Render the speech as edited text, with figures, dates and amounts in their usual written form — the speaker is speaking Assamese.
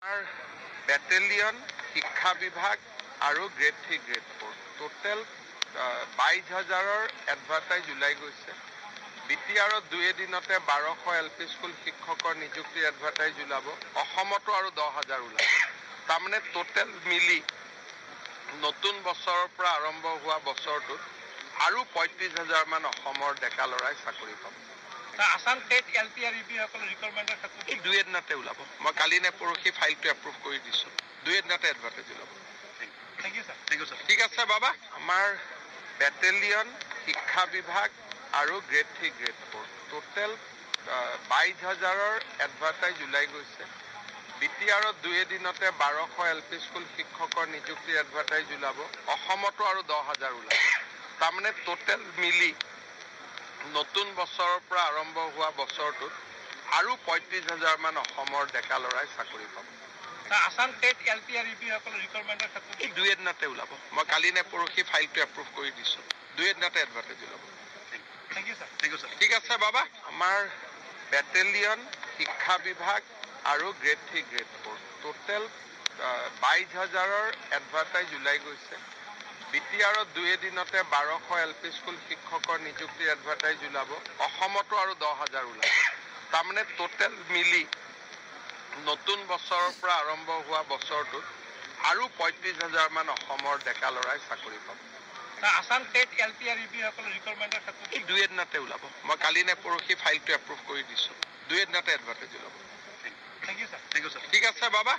আমাৰ বেটেলিয়ন শিক্ষা বিভাগ আৰু গ্ৰেড 3 গ্ৰেড 4 টোটেল 22,000 এডভাৰটাইজ ওলাই গৈছে। বিটিআৰত 2 দিনতে 1200 LP স্কুল শিক্ষকৰ নিযুক্তিৰ এডভাৰটাইজ ওলাব। অসমতো আৰু 10,000 ওলাব। তাৰমানে টোটেল মিলি নতুন বছৰৰ পৰা আৰম্ভ হোৱা বছৰটোত আৰু 35,000 মান অসমৰ ডেকা ল'ৰাই চাকৰি পাব। আসাম টেট এলপি আৰু ইউপি সকলৰ ৰিকোয়াৰমেন্টৰ ক্ষেত্ৰত এই 2 দিনতে ওলাব। মই কালি নে পৰহি ফাইলটো এপ্ৰুভ কৰি দিছোঁ। 2 দিনতে এডভাৰটাইজ ওলাব। Thank you sir. ঠিক আছে বাবা। আমাৰ বেটেলিয়ন শিক্ষা বিভাগ আৰু গ্ৰেড 3 গ্ৰেড 4 টোটেল 22,000 এডভাৰটাইজ ওলাই গৈছে। বিটিআৰত 2 দিনতে 1200 LP স্কুল শিক্ষকৰ নিযুক্তিৰ এডভাৰটাইজ ওলাব। অসমতো আৰু 10,000 ওলাব। তাৰমানে টোটেল মিলি নতুন বছৰৰ পৰা আৰম্ভ হোৱা বছৰটোত আৰু 35,000 মান অসমৰ ডেকা ল'ৰাই চাকৰি পাব। আসাম টেট এলপি আৰু ইউপি সকলৰ ৰিকোয়াৰমেন্টৰ ক্ষেত্ৰত এই 2 দিনতে ওলাব। মই কালি নে পৰহি ফাইলটো এপ্ৰুভ কৰি দিছোঁ। 2 দিনতে এডভাৰটাইজ ওলাব। Thank you sir. ঠিক আছে বাবা। আমাৰ বেটেলিয়ন শিক্ষা বিভাগ আৰু গ্ৰেড 3 গ্ৰেড 4 টোটেল 22,000 এডভাৰটাইজ ওলাই গৈছে। বিটিআৰত 2 দিনতে 1200 LP স্কুল শিক্ষকৰ নিযুক্তিৰ এডভাৰটাইজ ওলাব। অসমতো আৰু 10,000 ওলাব। তাৰমানে টোটেল মিলি নতুন বছৰৰ পৰা আৰম্ভ হোৱা বছৰটোত আৰু 35,000 মান অসমৰ ডেকা ল'ৰাই চাকৰি পাব। আসাম টেট এলপি আৰু ইউপি সকলৰ ৰিকোয়াৰমেন্টৰ ক্ষেত্ৰত এই 2 দিনতে ওলাব। মই কালি নে পৰহি ফাইলটো এপ্ৰুভ কৰি দিছোঁ। 2 দিনতে এডভাৰটাইজ ওলাব। Thank you sir. ঠিক আছে বাবা।